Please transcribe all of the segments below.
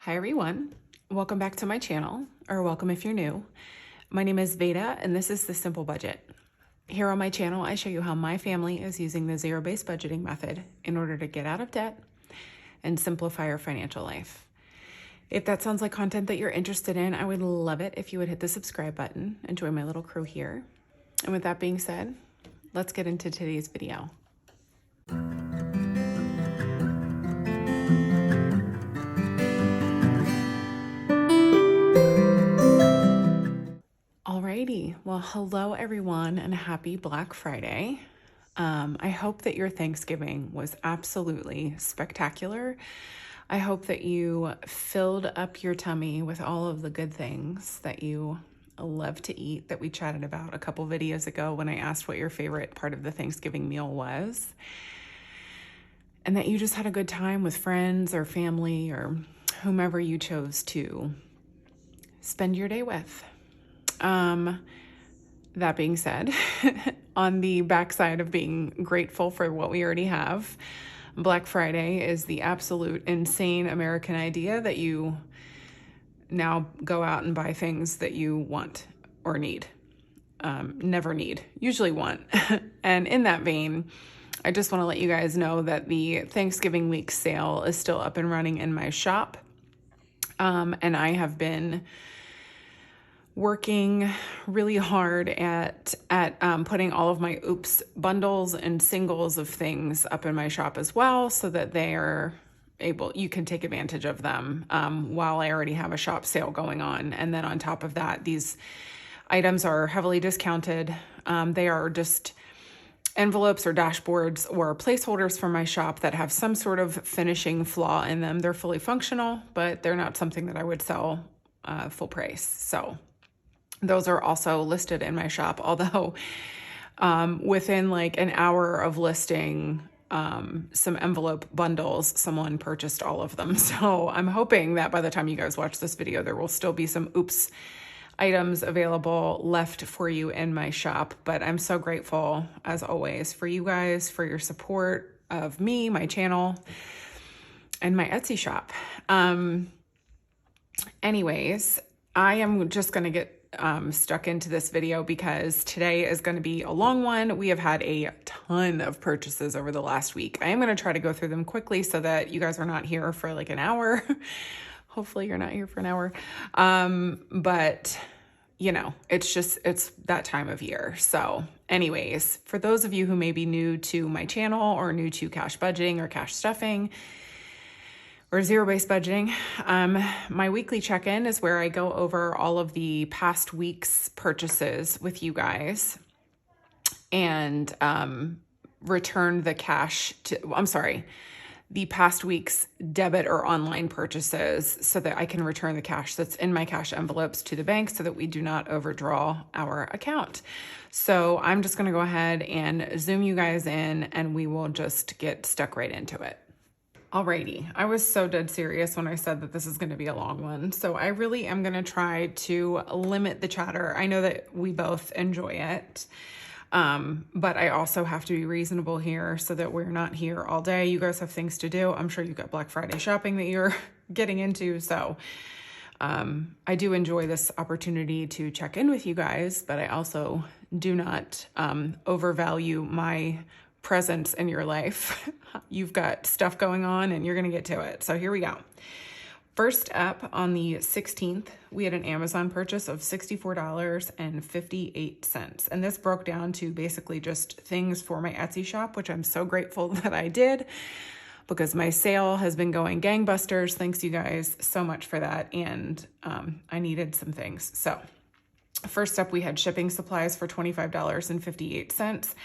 Hi everyone, welcome back to my channel, or welcome if you're new. My name is Veda and this is The Simple Budget. Here on my channel, I show you how my family is using the zero-based budgeting method in order to get out of debt and simplify our financial life. If that sounds like content that you're interested in, I would love it if you would hit the subscribe button and join my little crew here. And with that being said, let's get into today's video. Alrighty, well, hello everyone and happy Black Friday. I hope that your Thanksgiving was absolutely spectacular. I hope that you filled up your tummy with all of the good things that you love to eat that we chatted about a couple videos ago when I asked what your favorite part of the Thanksgiving meal was. And that you just had a good time with friends or family or whomever you chose to spend your day with. That being said, on the backside of being grateful for what we already have, Black Friday is the absolute insane American idea that you now go out and buy things that you want or need. Never need, usually want. And in that vein, I just want to let you guys know that the Thanksgiving week sale is still up and running in my shop. And I have been working really hard at putting all of my oops bundles and singles of things up in my shop as well, so that they are able, you can take advantage of them while I already have a shop sale going on. And then on top of that, these items are heavily discounted. They are just envelopes or dashboards or placeholders for my shop that have some sort of finishing flaw in them. They're fully functional, but they're not something that I would sell full price. So those are also listed in my shop, although within like an hour of listing some envelope bundles, someone purchased all of them. So I'm hoping that by the time you guys watch this video, there will still be some oops items available left for you in my shop. But I'm so grateful, as always, for you guys, for your support of me, my channel, and my Etsy shop. Anyways, I am just going to get stuck into this video because today is going to be a long one. We have had a ton of purchases over the last week. I am going to try to go through them quickly so that you guys are not here for like an hour. Hopefully you're not here for an hour. But you know, it's that time of year. So anyways, for those of you who may be new to my channel or new to cash budgeting or cash stuffing, or zero-based budgeting, my weekly check-in is where I go over all of the past week's purchases with you guys and return the cash the past week's debit or online purchases so that I can return the cash that's in my cash envelopes to the bank so that we do not overdraw our account. So I'm just gonna go ahead and zoom you guys in and we will just get stuck right into it. Alrighty, I was so dead serious when I said that this is going to be a long one. So I really am going to try to limit the chatter. I know that we both enjoy it, but I also have to be reasonable here so that we're not here all day. You guys have things to do. I'm sure you've got Black Friday shopping that you're getting into. So I do enjoy this opportunity to check in with you guys, but I also do not overvalue my presence in your life. You've got stuff going on and you're going to get to it. So here we go. First up, on the 16th, we had an Amazon purchase of $64.58. And this broke down to basically just things for my Etsy shop, which I'm so grateful that I did because my sale has been going gangbusters. Thanks you guys so much for that. And I needed some things. So first up, we had shipping supplies for $25.58.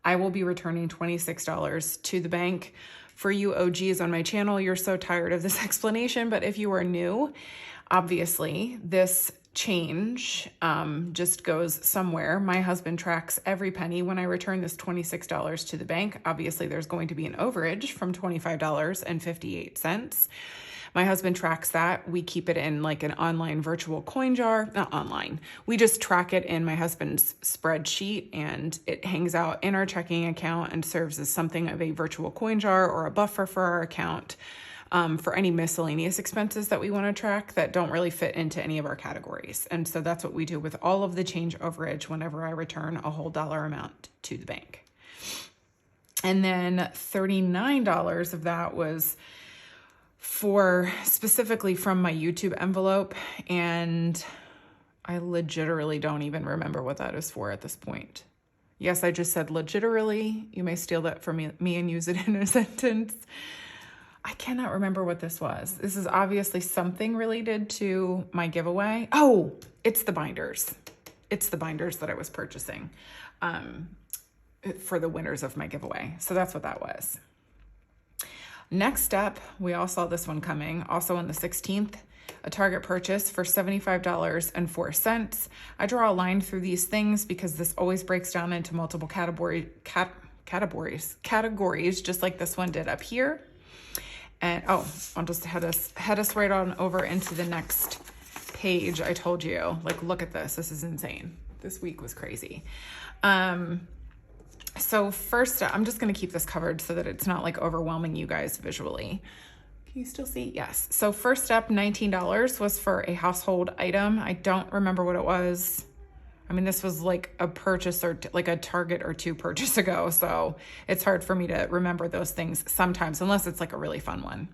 I will be returning $26 to the bank. For you OGs on my channel, you're so tired of this explanation, but if you are new, obviously this change just goes somewhere. My husband tracks every penny. When I return this $26 to the bank, obviously there's going to be an overage from $25.58. My husband tracks that. We keep it in like an online virtual coin jar, not online. We just track it in my husband's spreadsheet and it hangs out in our checking account and serves as something of a virtual coin jar or a buffer for our account for any miscellaneous expenses that we want to track that don't really fit into any of our categories. And so that's what we do with all of the change overage whenever I return a whole dollar amount to the bank. And then $39 of that was for specifically from my YouTube envelope. And I legitimately don't even remember what that is for at this point. Yes, I just said legitimately. You may steal that from me and use it in a sentence. I cannot remember what this was. This is obviously something related to my giveaway. Oh, it's the binders. It's the binders that I was purchasing for the winners of my giveaway. So that's what that was. Next up, we all saw this one coming, also on the 16th, a Target purchase for $75.04. I draw a line through these things because this always breaks down into multiple categories, just like this one did up here. And I'll just head us right on over into the next page. I told you, like, look at this. This is insane. This week was crazy. So first, I'm just going to keep this covered so that it's not like overwhelming you guys visually. Can you still see? Yes. So first up, $19 was for a household item. I don't remember what it was. I mean, this was like a purchase or like a Target or two purchase ago. So it's hard for me to remember those things sometimes, unless it's like a really fun one.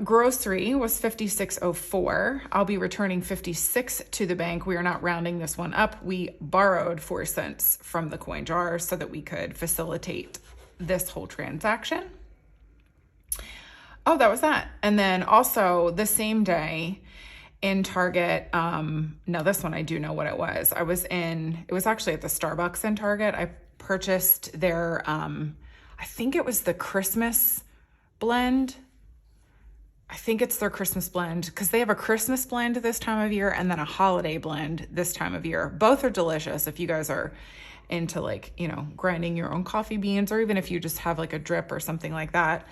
Grocery was $56.04. I'll be returning $56 to the bank. We are not rounding this one up. We borrowed 4 cents from the coin jar so that we could facilitate this whole transaction. Oh, that was that. And then also the same day in Target, no, this one I do know what it was. It was actually at the Starbucks in Target. I purchased their, I think it was the Christmas blend. I think it's their Christmas blend because they have a Christmas blend this time of year and then a holiday blend this time of year. Both are delicious if you guys are into like, you know, grinding your own coffee beans, or even if you just have like a drip or something like that.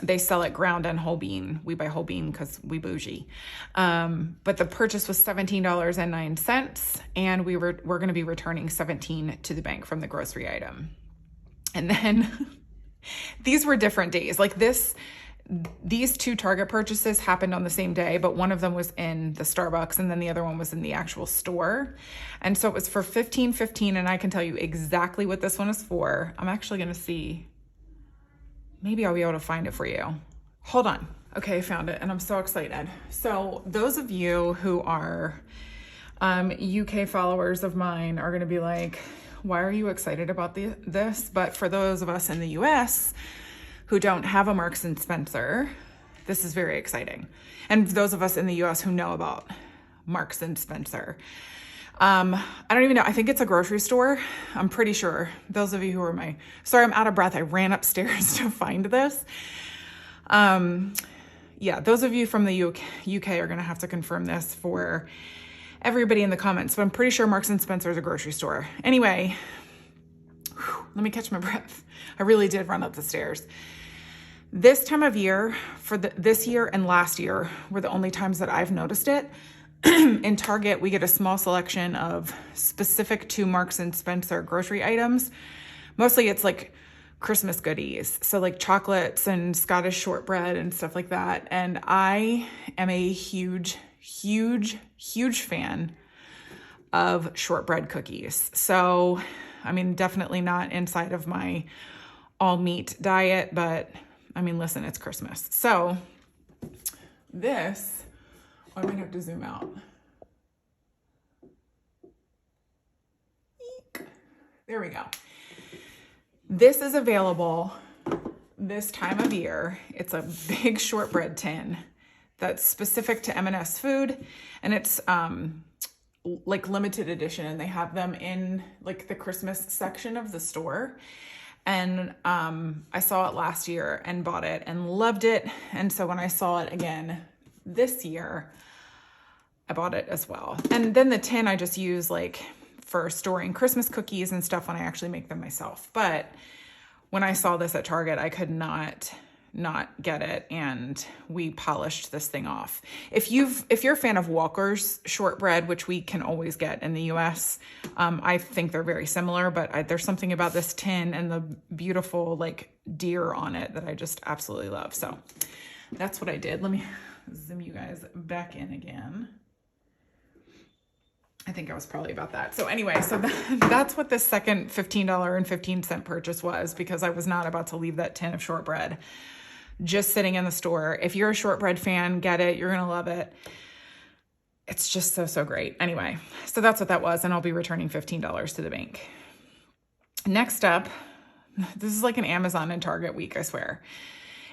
They sell it ground and whole bean. We buy whole bean because we bougie. But the purchase was $17.09, and we're going to be returning $17 to the bank from the grocery item. And then these were different days. Like these 2 Target purchases happened on the same day, but one of them was in the Starbucks and then the other one was in the actual store. And so it was for $15.15, and I can tell you exactly what this one is for. I'm actually going to see. Maybe I'll be able to find it for you. Hold on. Okay, I found it, and I'm so excited. So those of you who are UK followers of mine are going to be like, why are you excited about this? But for those of us in the US who don't have a Marks & Spencer, this is very exciting. And those of us in the US who know about Marks & Spencer, I don't even know. I think it's a grocery store. I'm pretty sure. Those of you who are sorry, I'm out of breath. I ran upstairs to find this. Yeah, those of you from the UK are going to have to confirm this for everybody in the comments, but I'm pretty sure Marks & Spencer is a grocery store. Anyway, let me catch my breath. I really did run up the stairs. This time of year, for this year and last year, were the only times that I've noticed it. In Target, we get a small selection of specific to Marks & Spencer grocery items. Mostly it's like Christmas goodies. So like chocolates and Scottish shortbread and stuff like that. And I am a huge fan of shortbread cookies. So, I mean, definitely not inside of my all meat diet, but I mean, listen, it's Christmas. So this, I might have to zoom out. Eek. There we go. This is available this time of year. It's a big shortbread tin that's specific to M&S Food, and it's like limited edition, and they have them in like the Christmas section of the store. And I saw it last year and bought it and loved it. And so when I saw it again this year, I bought it as well. And then the tin I just use like for storing Christmas cookies and stuff when I actually make them myself. But when I saw this at Target, I could not not get it, and we polished this thing off. If you're a fan of Walker's shortbread, which we can always get in the US, I think they're very similar, but there's something about this tin and the beautiful like deer on it that I just absolutely love. So that's what I did. Let me zoom you guys back in again. I think I was probably about that. So anyway, so that's what this second $15.15 purchase was, because I was not about to leave that tin of shortbread just sitting in the store. If you're a shortbread fan, get it. You're going to love it. It's just so great. Anyway, so that's what that was. And I'll be returning $15 to the bank. Next up, this is like an Amazon and Target week, I swear.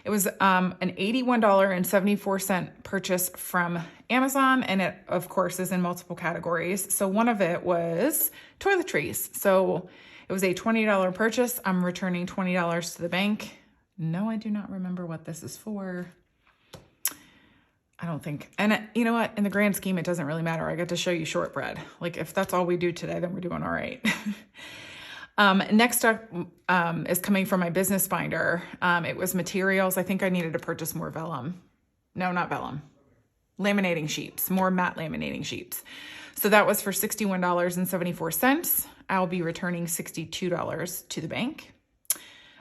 It was an $81.74 purchase from Amazon, and it, of course, is in multiple categories. So one of it was toiletries. So it was a $20 purchase. I'm returning $20 to the bank. No, I do not remember what this is for. I don't think. And you know what? In the grand scheme, it doesn't really matter. I get to show you shortbread. Like, if that's all we do today, then we're doing all right. Next up is coming from my business binder. It was materials. I think I needed to purchase more vellum. No, not vellum. Laminating sheets, more matte laminating sheets. So that was for $61.74. I'll be returning $62 to the bank.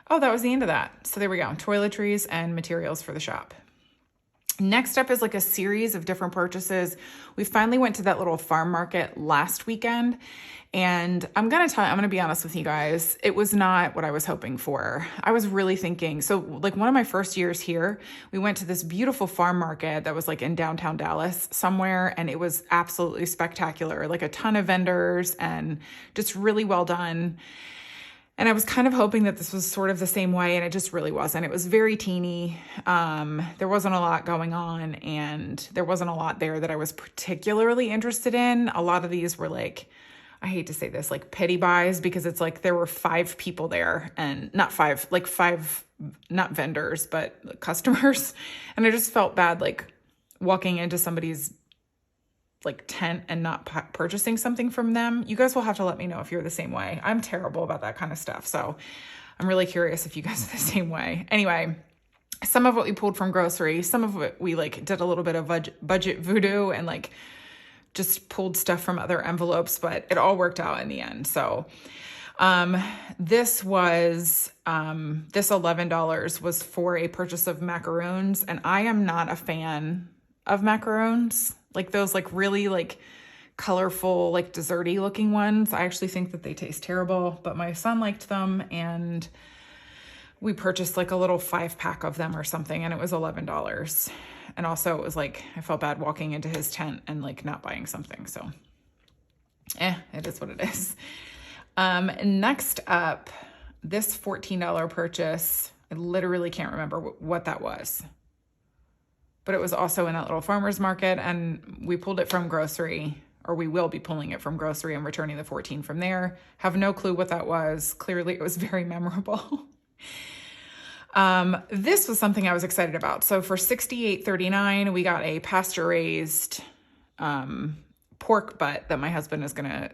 Oh, that was the end of that. So there we go. Toiletries and materials for the shop. Next up is like a series of different purchases. We finally went to that little farm market last weekend, and I'm going to be honest with you guys. It was not what I was hoping for. I was really thinking, so like one of my first years here, we went to this beautiful farm market that was like in downtown Dallas somewhere, and it was absolutely spectacular. Like a ton of vendors and just really well done. And I was kind of hoping that this was sort of the same way, and it just really wasn't. It was very teeny. There wasn't a lot going on, and there wasn't a lot there that I was particularly interested in. A lot of these were like, I hate to say this, like pity buys, because it's like there were 5 people there, and not 5, like 5, not vendors, but customers. And I just felt bad, like walking into somebody's like tent and not purchasing something from them. You guys will have to let me know if you're the same way. I'm terrible about that kind of stuff. So I'm really curious if you guys are the same way. Anyway, some of what we pulled from grocery, some of it we like did a little bit of budget voodoo and like just pulled stuff from other envelopes, but it all worked out in the end. So this $11 was for a purchase of macaroons, and I am not a fan of macaroons. Like those like really like colorful, like desserty looking ones. I actually think that they taste terrible, but my son liked them, and we purchased like a little 5-pack of them or something, and it was $11. And also it was like, I felt bad walking into his tent and like not buying something. So it is what it is. Next up, this $14 purchase, I literally can't remember what that was. But it was also in that little farmer's market, and we pulled it from grocery, or we will be pulling it from grocery and returning the 14 from there. Have no clue what that was. Clearly it was very memorable. This was something I was excited about. So for $68.39, we got a pasture-raised pork butt that my husband is going to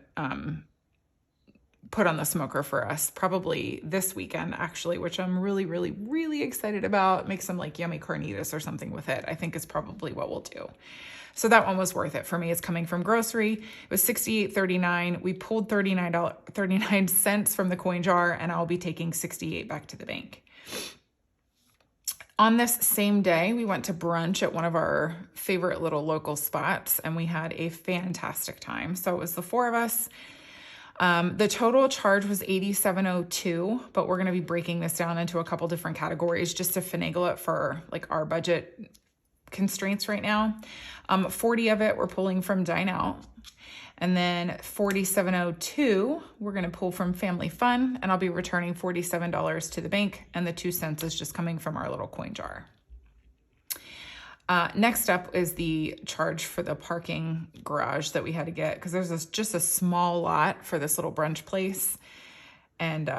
put on the smoker for us probably this weekend, actually, which I'm really excited about. Make some like yummy carnitas or something with it. I think is probably what we'll do. So that one was worth it for me. It's coming from grocery. It was $68.39. We pulled 39 cents from the coin jar, and I'll be taking 68 back to the bank. On this same day, we went to brunch at one of our favorite little local spots, and we had a fantastic time. So it was the 4 of us. The total charge was $87.02, but we're going to be breaking this down into a couple different categories just to finagle it for like our budget constraints right now. 40 of it we're pulling from Dine Out, and then $47.02 we're going to pull from Family Fun, and I'll be returning $47 to the bank, and the 2 cents is just coming from our little coin jar. Next up is the charge for the parking garage that we had to get, because there's just a small lot for this little brunch place, and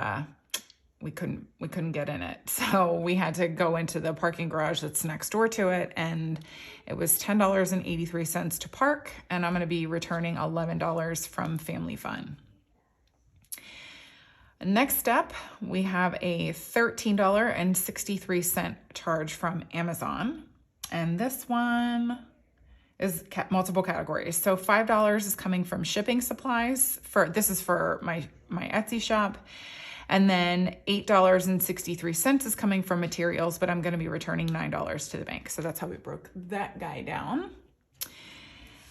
we couldn't get in it. So we had to go into the parking garage that's next door to it, and it was $10.83 to park, and I'm going to be returning $11 from Family Fun. Next up, we have a $13.63 charge from Amazon. And this one is multiple categories. So $5 is coming from shipping supplies. This is for my Etsy shop. And then $8.63 is coming from materials, but I'm going to be returning $9 to the bank. So that's how we broke that guy down.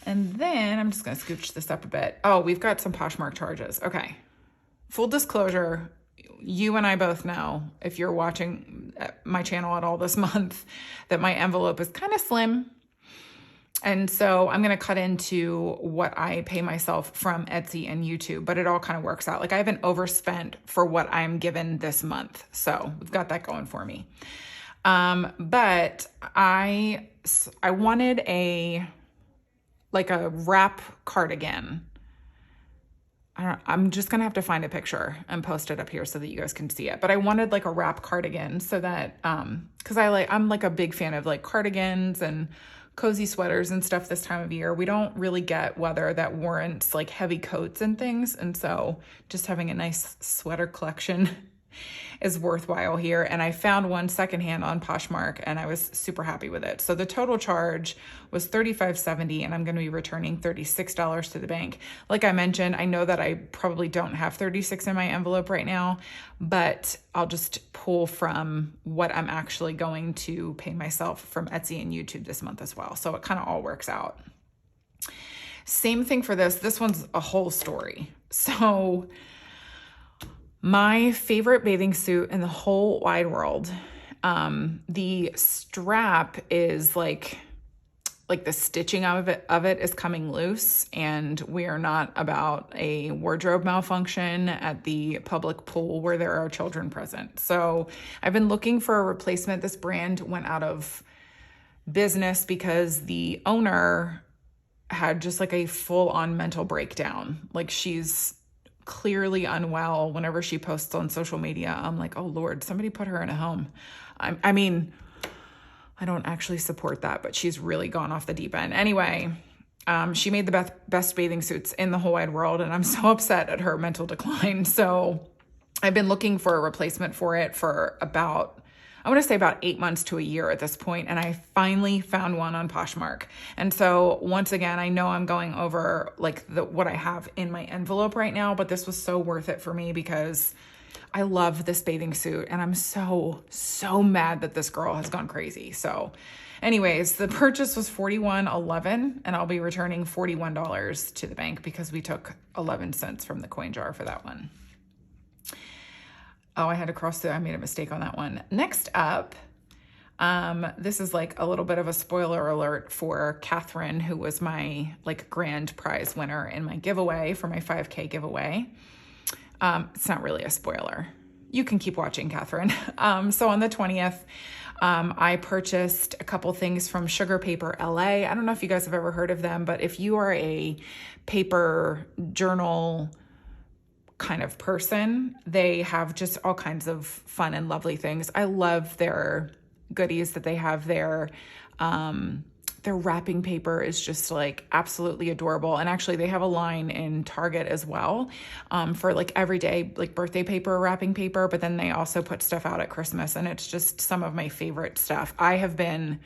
And then I'm just going to scooch this up a bit. Oh, we've got some Poshmark charges. Okay. Full disclosure, you and I both know, if you're watching my channel at all this month, that my envelope is kind of slim. And so I'm going to cut into what I pay myself from Etsy and YouTube, but it all kind of works out. Like I haven't overspent for what I'm given this month. So we've got that going for me. But I wanted a wrap cardigan. I'm just going to have to find a picture and post it up here so that you guys can see it. But I wanted like a wrap cardigan so that, cause I'm like a big fan of like cardigans and cozy sweaters and stuff this time of year. We don't really get weather that warrants like heavy coats and things. And so just having a nice sweater collection is worthwhile here. And I found one secondhand on Poshmark and I was super happy with it. So the total charge was $35.70 and I'm going to be returning $36 to the bank. Like I mentioned, I know that I probably don't have 36 in my envelope right now, but I'll just pull from what I'm actually going to pay myself from Etsy and YouTube this month as well. So it kind of all works out. Same thing for this. This one's a whole story. So my favorite bathing suit in the whole wide world. The strap is like the stitching of it is coming loose, and we are not about a wardrobe malfunction at the public pool where there are children present. So I've been looking for a replacement. This brand went out of business because the owner had just like a full-on mental breakdown. Like she's clearly unwell. Whenever she posts on social media, I'm like, oh Lord, somebody put her in a home. I mean, I don't actually support that, but she's really gone off the deep end. Anyway, she made the best bathing suits in the whole wide world, and I'm so upset at her mental decline. So I've been looking for a replacement for it for about 8 months to a year at this point, and I finally found one on Poshmark. And so once again, I know I'm going over like what I have in my envelope right now, but this was so worth it for me because I love this bathing suit, and I'm so mad that this girl has gone crazy. So anyways, the purchase was $41.11, and I'll be returning $41 to the bank because we took 11 cents from the coin jar for that one. Oh, I made a mistake on that one. Next up, this is like a little bit of a spoiler alert for Catherine, who was my like grand prize winner in my giveaway for my 5K giveaway. It's not really a spoiler. You can keep watching, Catherine. So on the 20th, I purchased a couple things from Sugar Paper LA. I don't know if you guys have ever heard of them, but if you are a paper journal kind of person, they have just all kinds of fun and lovely things. I love their goodies that they have there. Their wrapping paper is just like absolutely adorable. And actually they have a line in Target as well, for like everyday, like birthday paper, wrapping paper, but then they also put stuff out at Christmas, and it's just some of my favorite stuff. I have been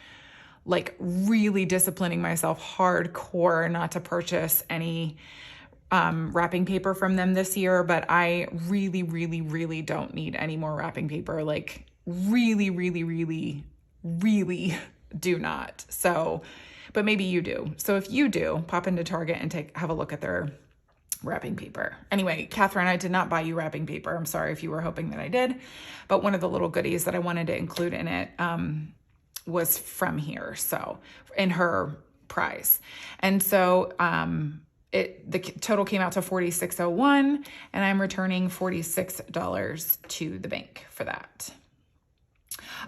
like really disciplining myself hardcore not to purchase any wrapping paper from them this year, but I really don't need any more wrapping paper. Like really do not. So, but maybe you do. So if you do, pop into Target and have a look at their wrapping paper. Anyway, Catherine, I did not buy you wrapping paper. I'm sorry if you were hoping that I did, but one of the little goodies that I wanted to include in it was from here. So in her prize. And so, the total came out to $46.01, and I'm returning $46 to the bank for that.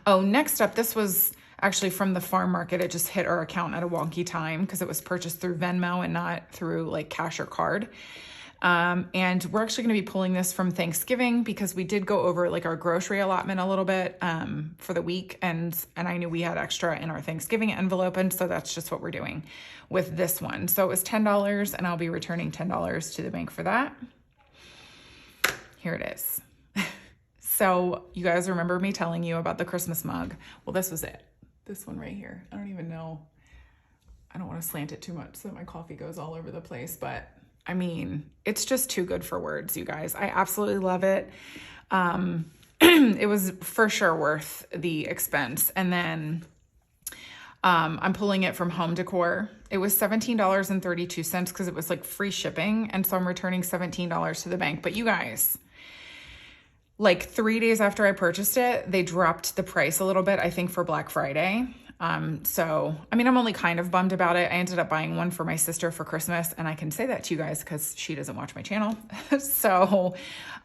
Oh, next up, this was actually from the farm market. It just hit our account at a wonky time because it was purchased through Venmo and not through like cash or card. And we're actually going to be pulling this from Thanksgiving because we did go over like our grocery allotment a little bit for the week, and I knew we had extra in our Thanksgiving envelope, and so that's just what we're doing with this one. So it was $10, and I'll be returning $10 to the bank for that. Here it is. So you guys remember me telling you about the Christmas mug? Well, this was it. This one right here. I don't even know. I don't want to slant it too much so that my coffee goes all over the place, but I mean, it's just too good for words, you guys. I absolutely love it. It was for sure worth the expense. And then I'm pulling it from Home Decor. It was $17.32 because it was like free shipping. And so I'm returning $17 to the bank. But you guys, like 3 days after I purchased it, they dropped the price a little bit, I think for Black Friday. So, I mean, I'm only kind of bummed about it. I ended up buying one for my sister for Christmas, and I can say that to you guys because she doesn't watch my channel. So,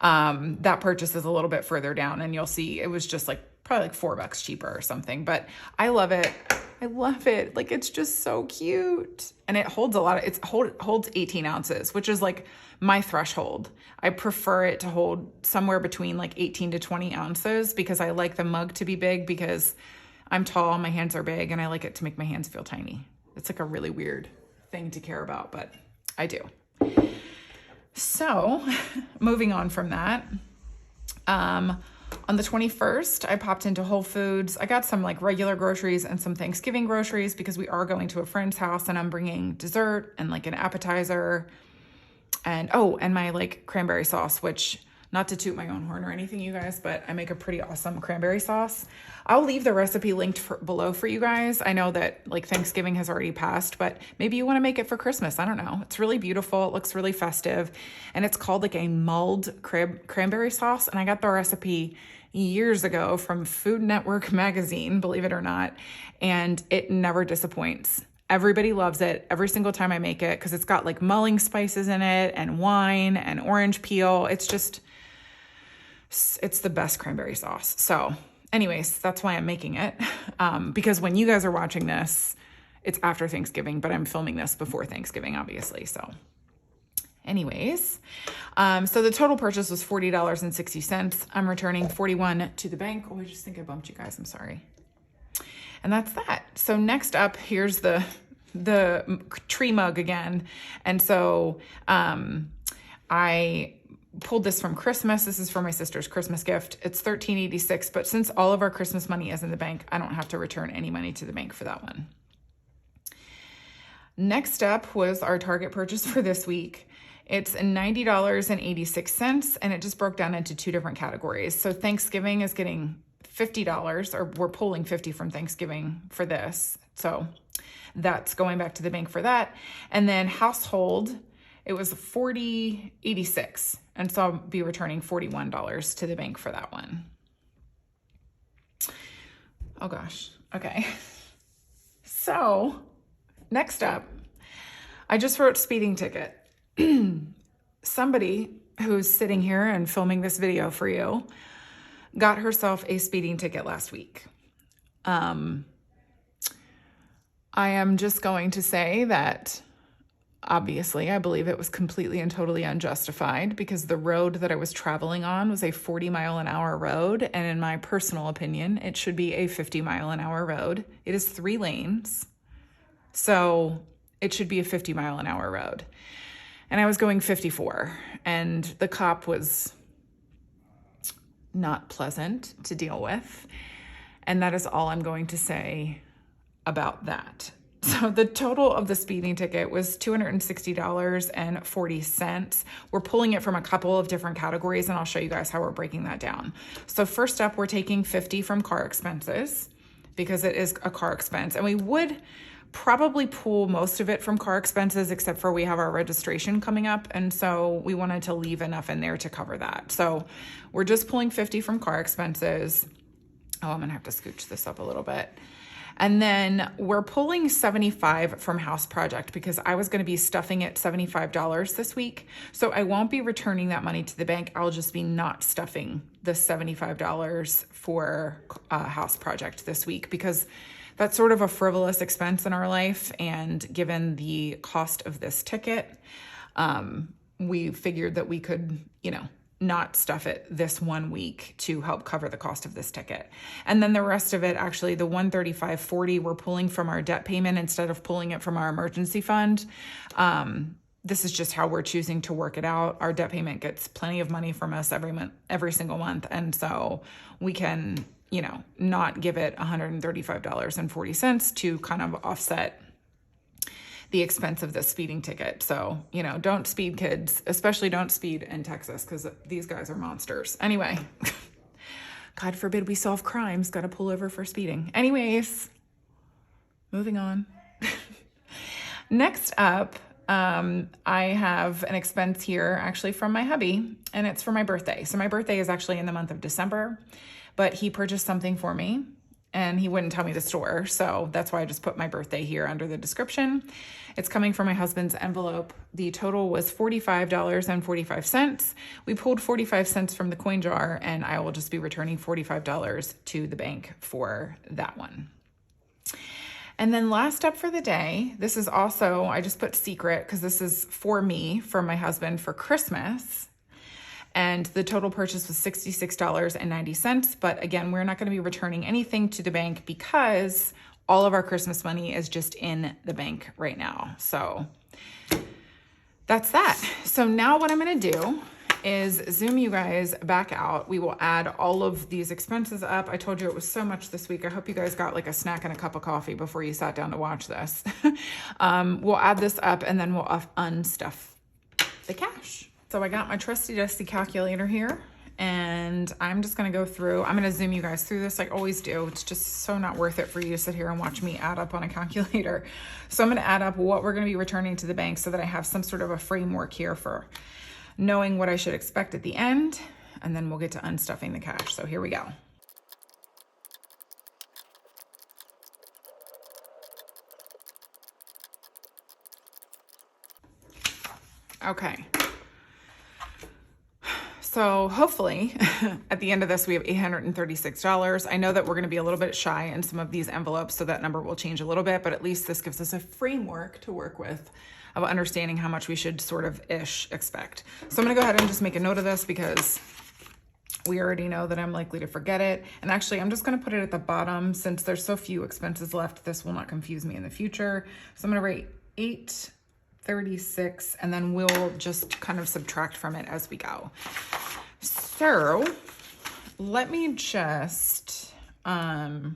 that purchase is a little bit further down, and you'll see it was just like probably like $4 cheaper or something, but I love it. I love it. Like, it's just so cute, and it holds a lot of, holds 18 ounces, which is like my threshold. I prefer it to hold somewhere between like 18 to 20 ounces because I like the mug to be big because I'm tall, my hands are big, and I like it to make my hands feel tiny. It's like a really weird thing to care about, but I do. So moving on from that, on the 21st, I popped into Whole Foods. I got some like regular groceries and some Thanksgiving groceries because we are going to a friend's house and I'm bringing dessert and like an appetizer and my like cranberry sauce, which, not to toot my own horn or anything, you guys, but I make a pretty awesome cranberry sauce. I'll leave the recipe linked below for you guys. I know that like Thanksgiving has already passed, but maybe you want to make it for Christmas. I don't know. It's really beautiful. It looks really festive. And it's called like a mulled cranberry sauce. And I got the recipe years ago from Food Network magazine, believe it or not. And it never disappoints. Everybody loves it every single time I make it because it's got like mulling spices in it and wine and orange peel. It's the best cranberry sauce. So anyways, that's why I'm making it. Because when you guys are watching this, it's after Thanksgiving, but I'm filming this before Thanksgiving, obviously. So anyways, so the total purchase was $40.60. I'm returning $41 to the bank. Oh, I just think I bumped you guys. I'm sorry. And that's that. So next up, here's the tree mug again. And so, I pulled this from Christmas. This is for my sister's Christmas gift. It's $13.86, but since all of our Christmas money is in the bank, I don't have to return any money to the bank for that one. Next up was our Target purchase for this week. It's $90.86, and it just broke down into two different categories. So Thanksgiving is getting $50, or we're pulling $50 from Thanksgiving for this. So that's going back to the bank for that. And then household, it was $40.86. And so I'll be returning $41 to the bank for that one. Oh gosh. Okay. So next up, I just wrote speeding ticket. Somebody who's sitting here and filming this video for you got herself a speeding ticket last week. I am just going to say that obviously, I believe it was completely and totally unjustified because the road that I was traveling on was a 40-mile-an-hour road. And in my personal opinion, it should be a 50-mile-an-hour road. It is 3 lanes. So it should be a 50-mile-an-hour road. And I was going 54. And the cop was not pleasant to deal with. And that is all I'm going to say about that. So the total of the speeding ticket was $260.40. We're pulling it from a couple of different categories, and I'll show you guys how we're breaking that down. So first up, we're taking $50 from car expenses because it is a car expense. And we would probably pull most of it from car expenses, except for we have our registration coming up. And so we wanted to leave enough in there to cover that. So we're just pulling $50 from car expenses. Oh, I'm gonna have to scooch this up a little bit. And then we're pulling $75 from house project because I was going to be stuffing it $75 this week. So I won't be returning that money to the bank. I'll just be not stuffing the $75 for house project this week because that's sort of a frivolous expense in our life. And given the cost of this ticket, we figured that we could, not stuff it this 1 week to help cover the cost of this ticket. And then the rest of it, actually the $135.40, we're pulling from our debt payment instead of pulling it from our emergency fund. this is just how we're choosing to work it out. Our debt payment gets plenty of money from us every month, every single month. And so we can, you know, not give it $135.40 to kind of offset the expense of this speeding ticket. So, you know, don't speed, kids, especially don't speed in Texas, because these guys are monsters. Anyway, God forbid we solve crimes, got to pull over for speeding. Anyways, moving on. Next up, I have an expense here actually from my hubby, and it's for my birthday. So my birthday is actually in the month of December, but he purchased something for me and he wouldn't tell me the store. So that's why I just put my birthday here under the description. It's coming from my husband's envelope. The total was $45.45. We pulled 45 cents from the coin jar, and I will just be returning $45 to the bank for that one. And then last up for the day, this is also, I just put secret because this is for me, for my husband for Christmas. And the total purchase was $66.90. But again, we're not going to be returning anything to the bank because all of our Christmas money is just in the bank right now. So that's that. So now what I'm going to do is zoom you guys back out. We will add all of these expenses up. I told you it was so much this week. I hope you guys got like a snack and a cup of coffee before you sat down to watch this. We'll add this up and then we'll unstuff the cash. So I got my trusty dusty calculator here, and I'm just gonna go through. I'm gonna zoom you guys through this like I always do. It's just so not worth it for you to sit here and watch me add up on a calculator. So I'm gonna add up what we're gonna be returning to the bank so that I have some sort of a framework here for knowing what I should expect at the end, and then we'll get to unstuffing the cash. So here we go. Okay. So hopefully at the end of this, we have $836. I know that we're going to be a little bit shy in some of these envelopes, so that number will change a little bit, but at least this gives us a framework to work with of understanding how much we should sort of expect. So I'm going to go ahead and just make a note of this because we already know that I'm likely to forget it. And actually, I'm just going to put it at the bottom since there's so few expenses left. This will not confuse me in the future. So I'm going to write 836, and then we'll just kind of subtract from it as we go. So let me just, let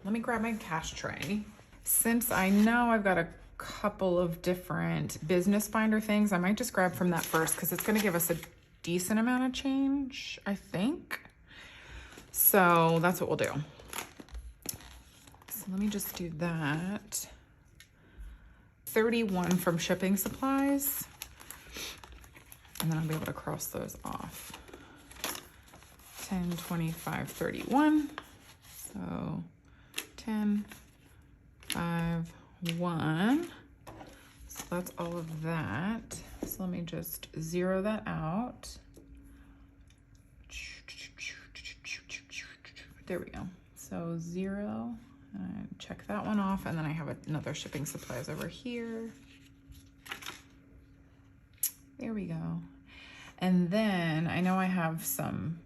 me grab my cash tray. Since I know I've got a couple of different business binder things, I might just grab from that first because it's going to give us a decent amount of change, I think. So that's what we'll do. So let me just do that. 31 from shipping supplies, and then I'll be able to cross those off. 10, 25, 31. So 10, 5, 1. So that's all of that. So let me just zero that out. There we go. So 0. Check that one off, and then I have another shipping supplies over here. There we go. And then I know I have some,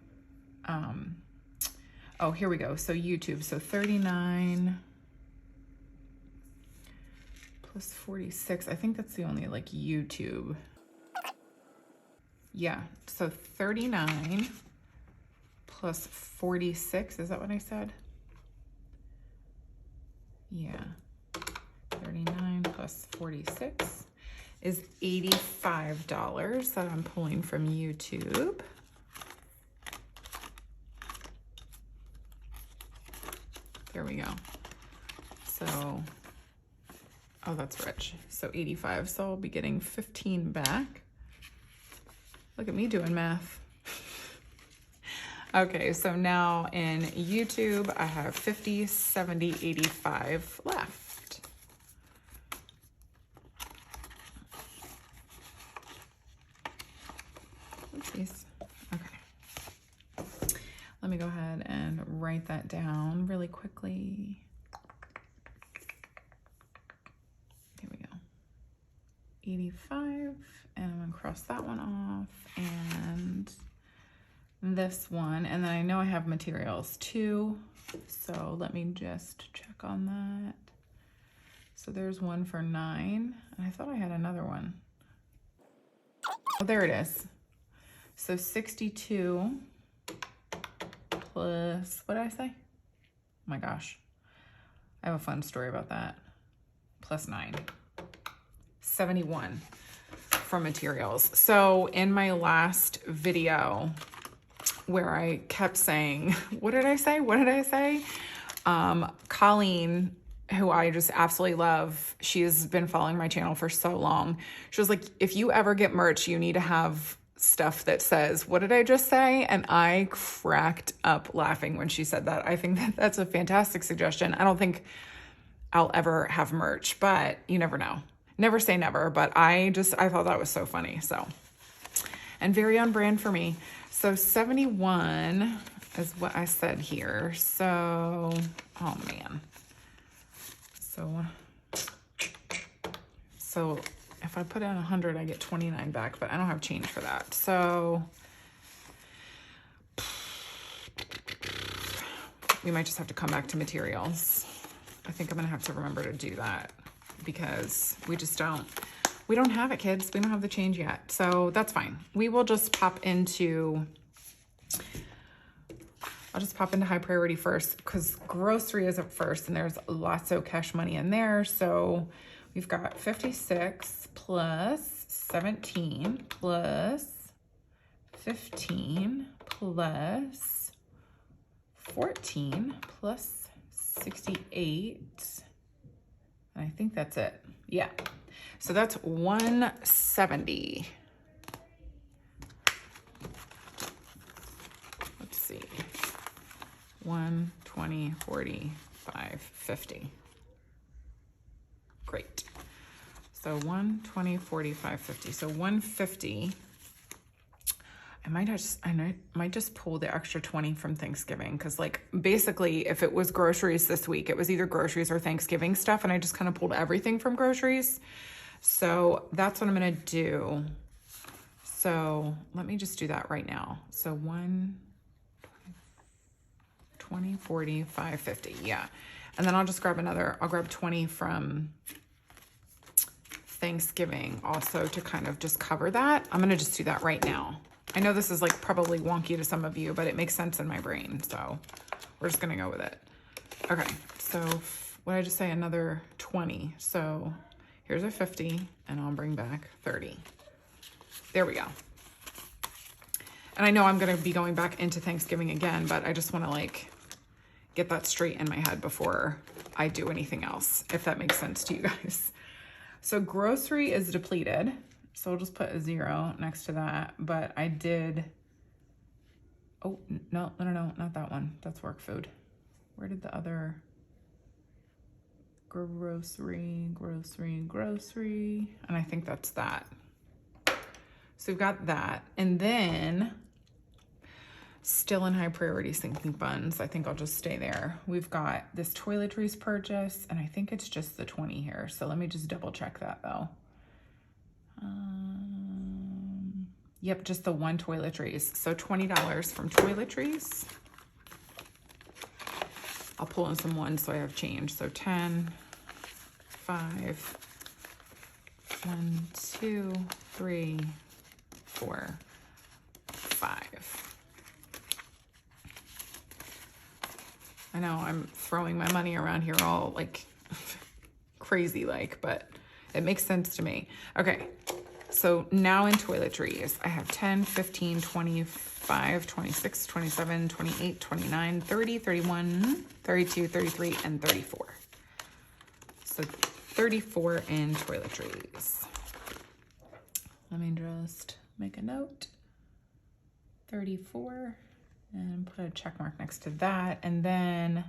oh, here we go. So YouTube, so 39 plus 46. I think that's the only like YouTube. Yeah, so 39 plus 46, is that what I said? Yeah, 39 plus 46 is $85 that I'm pulling from YouTube. There we go. So, oh, that's rich. So 85, so I'll be getting 15 back. Look at me doing math. Okay, so now in YouTube, I have 50, 70, 85 left. Oopsies. Okay. Let me go ahead and write that down really quickly. Here we go. 85, and I'm gonna cross that one off, and this one, and then I know I have materials too, so let me just check on that. So there's one for 9, and I thought I had another one. Oh, there it is. So 62 plus, what did I say? Oh my gosh. I have a fun story about that. Plus 9. 71 for materials. So in my last video where I kept saying, what did I say? What did I say? Colleen, who I just absolutely love, she has been following my channel for so long. She was like, if you ever get merch, you need to have stuff that says, what did I just say? And I cracked up laughing when she said that. I think that that's a fantastic suggestion. I don't think I'll ever have merch, but you never know. Never say never, but I thought that was so funny. So, and very on brand for me. So 71 is what I said here. So, oh man. So if I put in 100, I get 29 back, but I don't have change for that. So we might just have to come back to materials. I think I'm gonna have to remember to do that because we don't have it, kids. We don't have the change yet. So that's fine. We will just pop into, I'll just pop into high priority first because grocery is up first and there's lots of cash money in there. So we've got 56 plus 17 plus 15 plus 14 plus 68. And I think that's it. Yeah. So that's 170. Let's see. 120, 45, 50. Great. So 120, 45, 50. So 150. I might just pull the extra 20 from Thanksgiving because like basically if it was groceries this week, it was either groceries or Thanksgiving stuff, and I just kind of pulled everything from groceries. So that's what I'm gonna do. So let me just do that right now. So 120, 45, 50, yeah. And then I'll just grab I'll grab 20 from Thanksgiving also to kind of just cover that. I'm gonna just do that right now. I know this is like probably wonky to some of you, but it makes sense in my brain. So we're just gonna go with it. Okay, so what did I just say? Another 20. So here's a 50 and I'll bring back 30. There we go. And I know I'm gonna be going back into Thanksgiving again, but I just wanna like get that straight in my head before I do anything else, if that makes sense to you guys. So grocery is depleted. So we'll just put a 0 next to that, but I did, oh, no, not that one. That's work food. Where did the other, grocery, and I think that's that. So we've got that. And then still in high priority sinking funds. I think I'll just stay there. We've got this toiletries purchase, and I think it's just the 20 here. So let me just double check that though. Yep, just the one toiletries. So $20 from toiletries. I'll pull in some ones so I have change. So 10, 5, 1, 2, 3, 4, 5. I know I'm throwing my money around here all like crazy like, but it makes sense to me. Okay, so now in toiletries, I have 10, 15, 25, 26, 27, 28, 29, 30, 31, 32, 33, and 34. So 34 in toiletries. Let me just make a note. 34 and put a check mark next to that. And then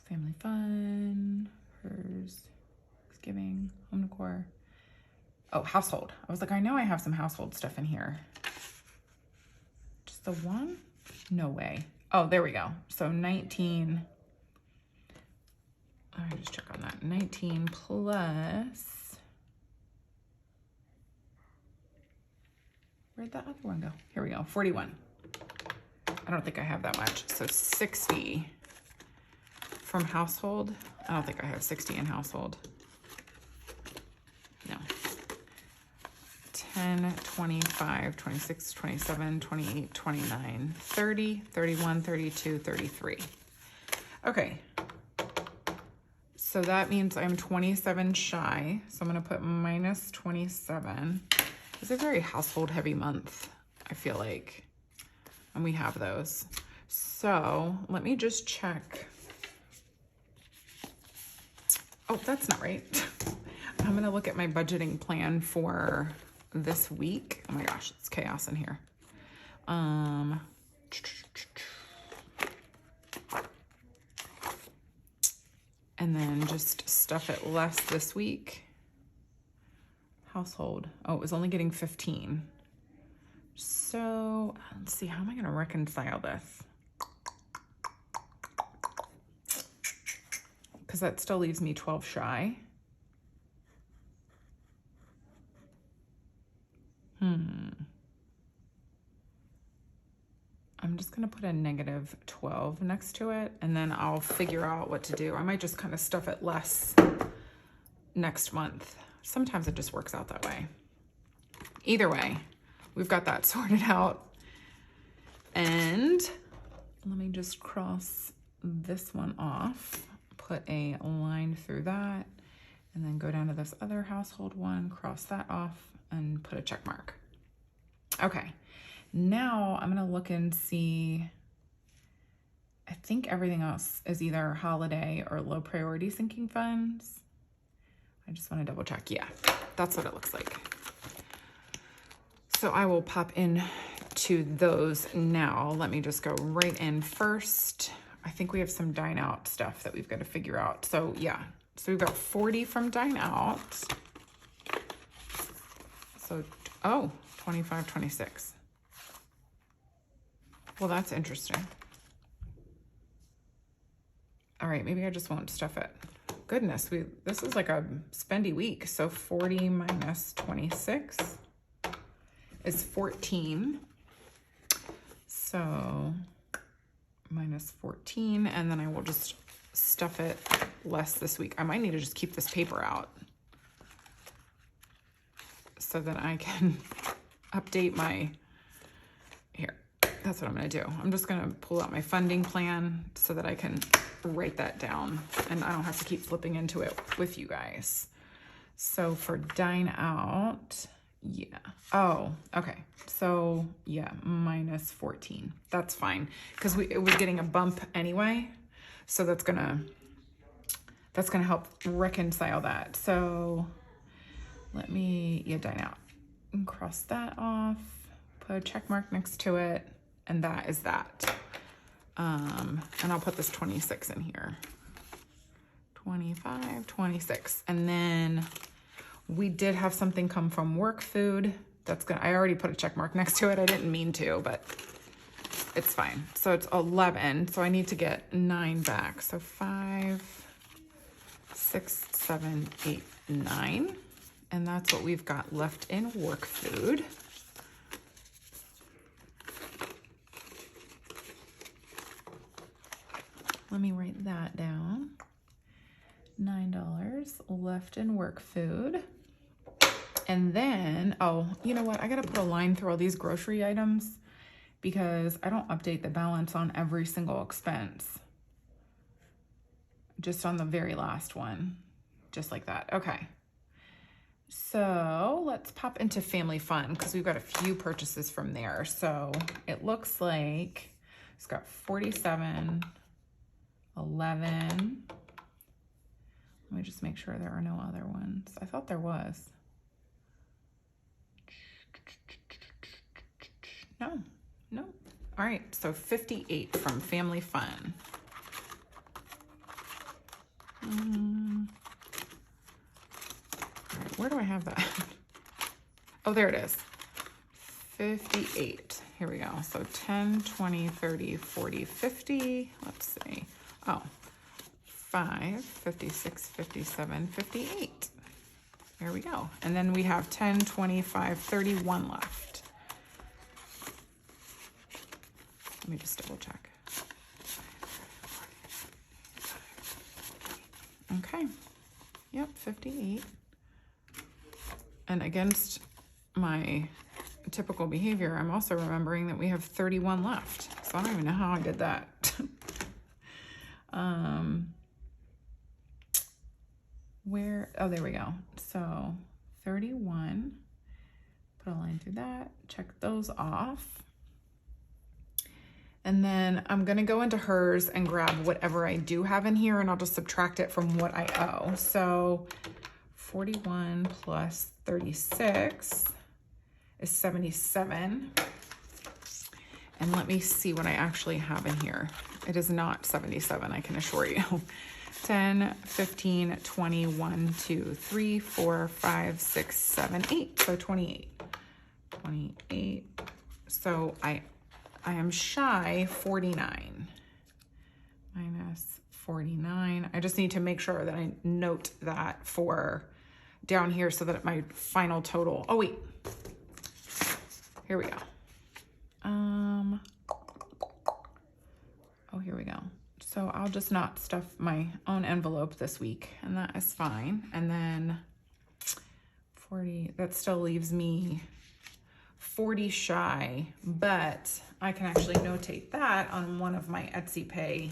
family fun, hers, Thanksgiving, home decor. Oh, household. I was like, I know I have some household stuff in here. Just the one? No way. Oh, there we go. So 19. Let me just check on that. 19 plus. Where'd that other one go? Here we go. 41. I don't think I have that much. So 60 from household. I don't think I have 60 in household. No. 10, 25, 26, 27, 28, 29, 30, 31, 32, 33. Okay. So that means I'm 27 shy. So I'm going to put minus 27. It's a very household heavy month, I feel like. And we have those. So let me just check. Oh, that's not right. I'm going to look at my budgeting plan for this week. Oh my gosh, it's chaos in here. And then just stuff it less this week. Household. Oh, it was only getting 15. So let's see, how am I going to reconcile this? Because that still leaves me 12 shy. I'm just going to put a negative 12 next to it, and then I'll figure out what to do. I might just kind of stuff it less next month. Sometimes it just works out that way. Either way, we've got that sorted out. And let me just cross this one off, put a line through that, and then go down to this other household one, cross that off, and put a check mark. Okay. Now I'm going to look and see, I think everything else is either holiday or low priority sinking funds. I just want to double check. Yeah, that's what it looks like. So I will pop in to those now. Let me just go right in first. I think we have some dine out stuff that we've got to figure out. So yeah, so we've got 40 from dine out. So, oh, 25, 26. Well, that's interesting. All right, maybe I just won't stuff it. Goodness, this is like a spendy week. So 40 minus 26 is 14. So minus 14, and then I will just stuff it less this week. I might need to just keep this paper out so that I can update my, here. That's what I'm going to do. I'm just going to pull out my funding plan so that I can write that down and I don't have to keep flipping into it with you guys. So for dine out, yeah. Oh, okay. So yeah, minus 14. That's fine because it was getting a bump anyway. So that's gonna help reconcile that. So let me, yeah, dine out and cross that off, put a check mark next to it. And that is that. And I'll put this 26 in here. 25, 26. And then we did have something come from work food. I already put a check mark next to it. I didn't mean to, but it's fine. So it's 11. So I need to get 9 back. So 5, 6, 7, 8, 9. And that's what we've got left in work food. Let me write that down. $9 left in work food. And then, oh, you know what? I got to put a line through all these grocery items because I don't update the balance on every single expense. Just on the very last one. Just like that. Okay. So let's pop into family fun because we've got a few purchases from there. So it looks like it's got 47, 11. Let me just make sure there are no other ones. I thought there was. No. All right, so 58 from Family Fun. All right, where do I have that? Oh, there it is. 58. Here we go. So 10, 20, 30, 40, 50. Let's see. Oh, 5, 56, 57, 58. There we go. And then we have 10, 25, 31 left. Let me just double check. Okay. Yep, 58. And against my typical behavior, I'm also remembering that we have 31 left. So I don't even know how I did that. Oh, there we go. So 31, put a line through that, check those off. And then I'm gonna go into hers and grab whatever I do have in here, and I'll just subtract it from what I owe. So 41 plus 36 is 77. And let me see what I actually have in here. It is not 77, I can assure you. 10, 15, 20, 1, 2, 3, 4, 5, 6, 7, 8. So 28. 28. So I am shy 49. Minus 49. I just need to make sure that I note that for down here so that my final total. Oh wait. Here we go. Oh, here we go. So I'll just not stuff my own envelope this week, and that is fine. And then 40, that still leaves me 40 shy, but I can actually notate that on one of my Etsy Pay.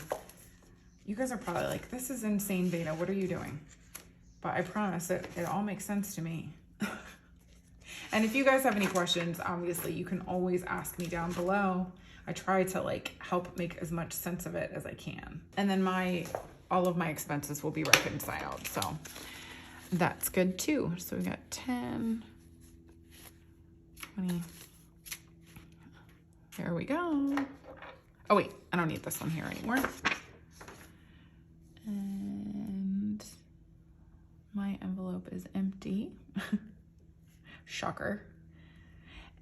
You guys are probably like, this is insane, Beta, what are you doing? But I promise it all makes sense to me. And if you guys have any questions, obviously you can always ask me down below. I try to like help make as much sense of it as I can. And then all of my expenses will be reconciled. So that's good too. So we got 10, 20. There we go. Oh wait, I don't need this one here anymore. And my envelope is empty. Shocker.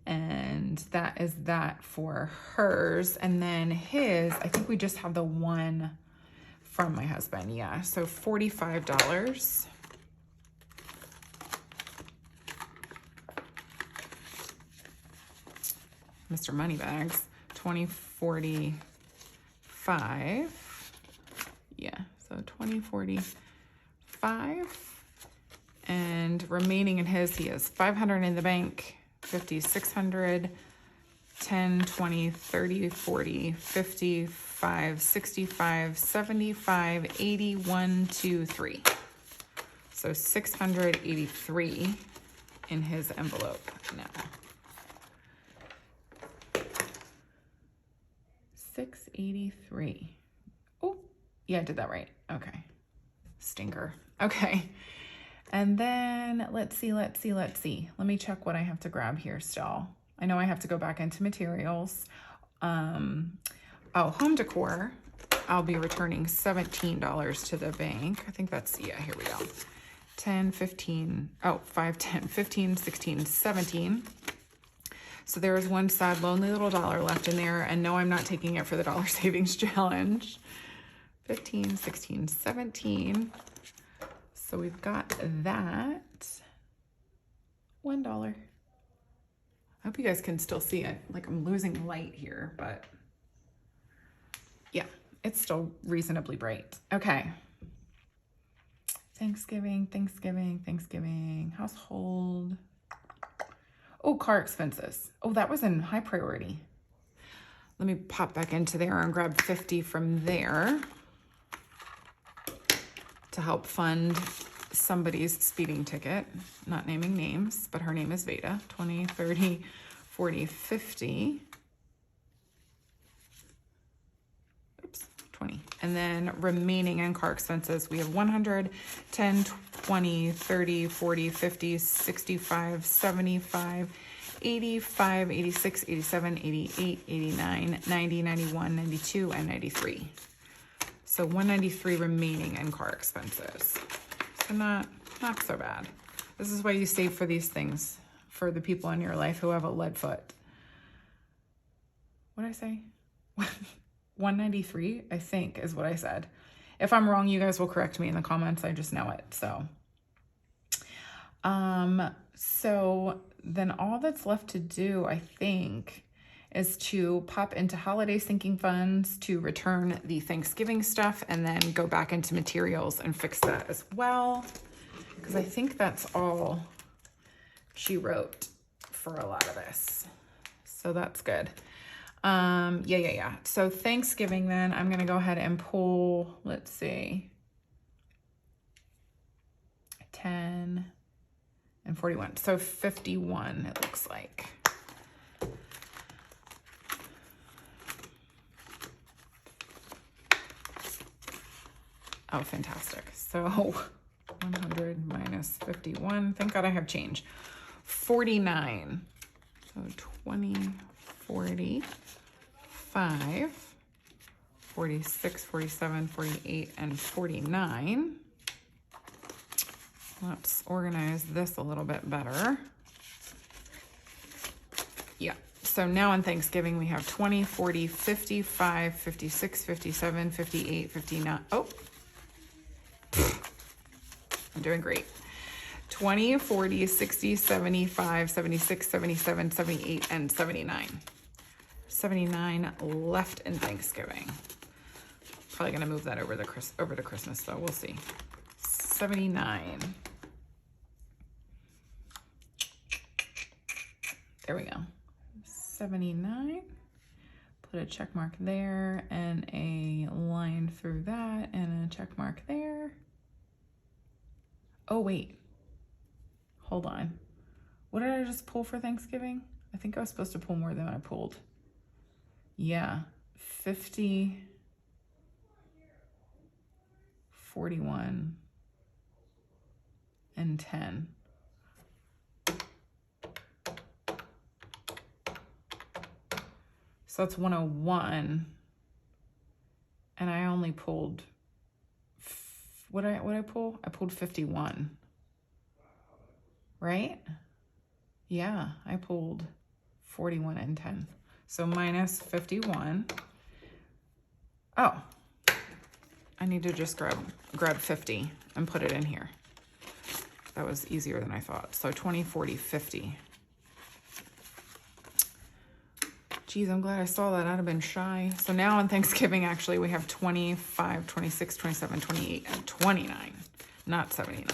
And that is that for hers. And then his, I think we just have the one from my husband. Yeah, so $45. Mr. Moneybags, 2045. Yeah, so 2045. And remaining in his, he has 500 in the bank, 50, 600, 10, 20, 30, 40, 55, 65, 75, 80, 1, 2, 3. So 683 in his envelope now. 683. Oh, yeah, I did that right. Okay. Stinker. Okay. And then let's see. Let me check what I have to grab here still. I know I have to go back into materials. Home decor. I'll be returning $17 to the bank. I think that's, yeah, here we go. 10, 15, 5, 10, 15, 16, 17. So there is one sad, lonely little dollar left in there. And no, I'm not taking it for the dollar savings challenge. 15, 16, 17. So we've got that. $1. I hope you guys can still see it. Like I'm losing light here, but yeah, it's still reasonably bright. Okay. Thanksgiving, household. Oh, car expenses. Oh, that was in high priority. Let me pop back into there and grab 50 from there to help fund somebody's speeding ticket. Not naming names, but her name is Veda. 20, 30, 40, 50. Oops, 20. And then remaining in car expenses, we have 100, 10, 20, 30, 40, 50, 65, 75, 85, 86, 87, 88, 89, 90, 91, 92, and 93. So 193 remaining in car expenses. So not so bad. This is why you save for these things, for the people in your life who have a lead foot. What did I say? 193, I think, is what I said. If I'm wrong, you guys will correct me in the comments. I just know it. So then all that's left to do, I think, is to pop into holiday sinking funds to return the Thanksgiving stuff and then go back into materials and fix that as well. Because I think that's all she wrote for a lot of this. So that's good. Yeah. So Thanksgiving then, I'm going to go ahead and pull, let's see, 10 and 41. So 51, it looks like. Oh, fantastic. So 100 minus 51. Thank God I have change. 49. So 20, 40, 5, 46, 47, 48, and 49. Let's organize this a little bit better. Yeah. So now on Thanksgiving, we have 20, 40, 55, 56, 57, 58, 59. Oh, I'm doing great. 20, 40, 60, 75, 76, 77, 78, and 79. 79 left in Thanksgiving. Probably going to move that over to Christmas, though. We'll see. 79. There we go. 79. Put a check mark there and a line through that and a check mark there. Oh, wait. Hold on. What did I just pull for Thanksgiving? I think I was supposed to pull more than I pulled. Yeah. 50, 41, and 10. So that's 101. And I only pulled, what did I pull? I pulled 51. Right? Yeah, I pulled 41 and 10. So minus 51. Oh, I need to just grab 50 and put it in here. That was easier than I thought. So 20, 40, 50. Geez, I'm glad I saw that. I'd have been shy. So now on Thanksgiving, actually, we have 25, 26, 27, 28, and 29, not 79.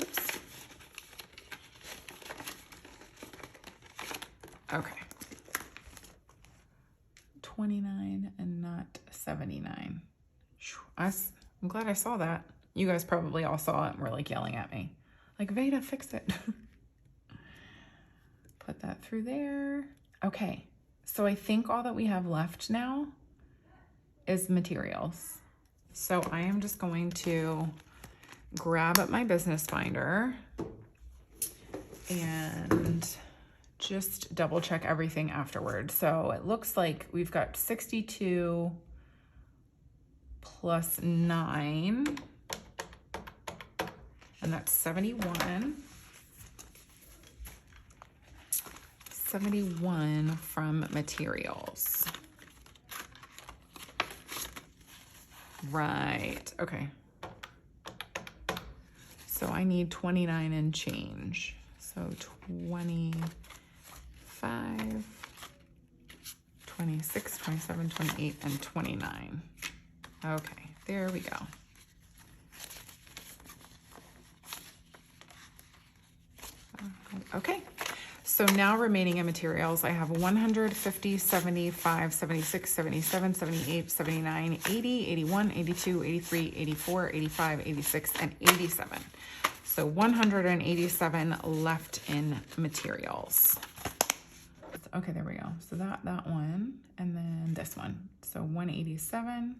Oops. Okay. 29 and not 79. I'm glad I saw that. You guys probably all saw it and were like yelling at me. Like, Veda, fix it. Put that through there. Okay, so I think all that we have left now is materials. So I am just going to grab up my business binder and just double check everything afterwards. So it looks like we've got 62 plus 9, and that's 71. 71 from materials. Right, okay. So I need 29 and change. So 25, 26, 27, 28, and 29. Okay, there we go. Okay. So now remaining in materials, I have 150, 75, 76, 77, 78, 79, 80, 81, 82, 83, 84, 85, 86, and 87. So 187 left in materials. Okay, there we go. So that one, and then this one. So 187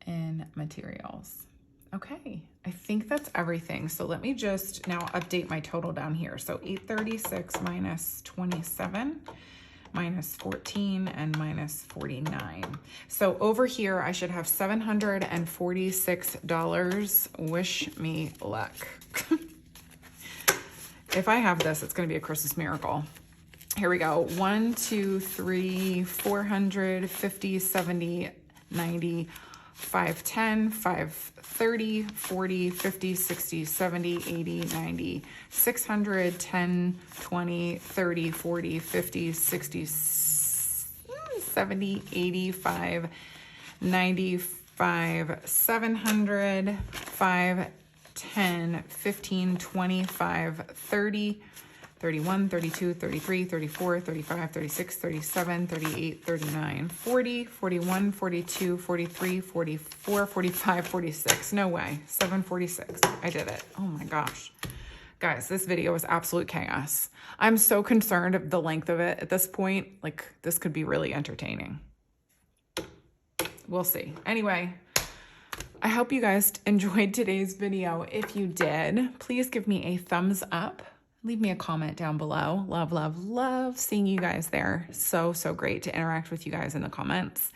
in materials. Okay, I think that's everything. So let me just now update my total down here. So 836 minus 27 minus 14 and minus 49. So over here, I should have $746. Wish me luck. If I have this, it's gonna be a Christmas miracle. Here we go. 1, 2, 3, 450, 70, 90, 510, 530, 40, 50, 60, 70, 80, 90, 600, 10, 20, 30, 40, 50, 60, 70, 85, 95, 700, 5, 10, 15, 25, 30, 31, 32, 33, 34, 35, 36, 37, 38, 39, 40, 41, 42, 43, 44, 45, 46. No way. 746. I did it. Oh my gosh. Guys, this video was absolute chaos. I'm so concerned of the length of it at this point. Like, this could be really entertaining. We'll see. Anyway, I hope you guys enjoyed today's video. If you did, please give me a thumbs up. Leave me a comment down below. Love, love, love seeing you guys there. So, so great to interact with you guys in the comments.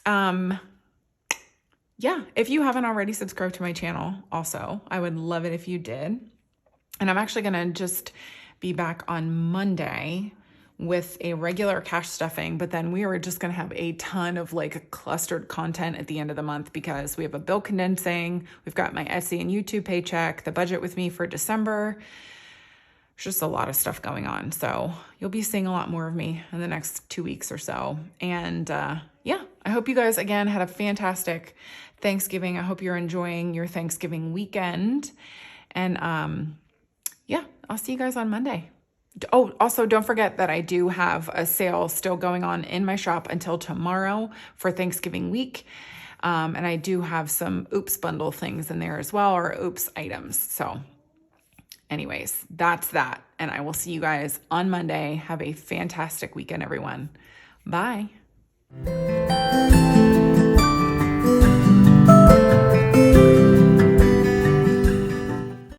Yeah, if you haven't already subscribed to my channel also, I would love it if you did. And I'm actually gonna just be back on Monday with a regular cash stuffing, but then we are just gonna have a ton of like clustered content at the end of the month because we have a bill condensing, we've got my Etsy and YouTube paycheck, the budget with me for December. There's just a lot of stuff going on. So you'll be seeing a lot more of me in the next 2 weeks or so. And yeah, I hope you guys again had a fantastic Thanksgiving. I hope you're enjoying your Thanksgiving weekend. And yeah, I'll see you guys on Monday. Oh, also don't forget that I do have a sale still going on in my shop until tomorrow for Thanksgiving week. And I do have some Oops bundle things in there as well, or Oops items. So anyways, that's that. And I will see you guys on Monday. Have a fantastic weekend, everyone. Bye.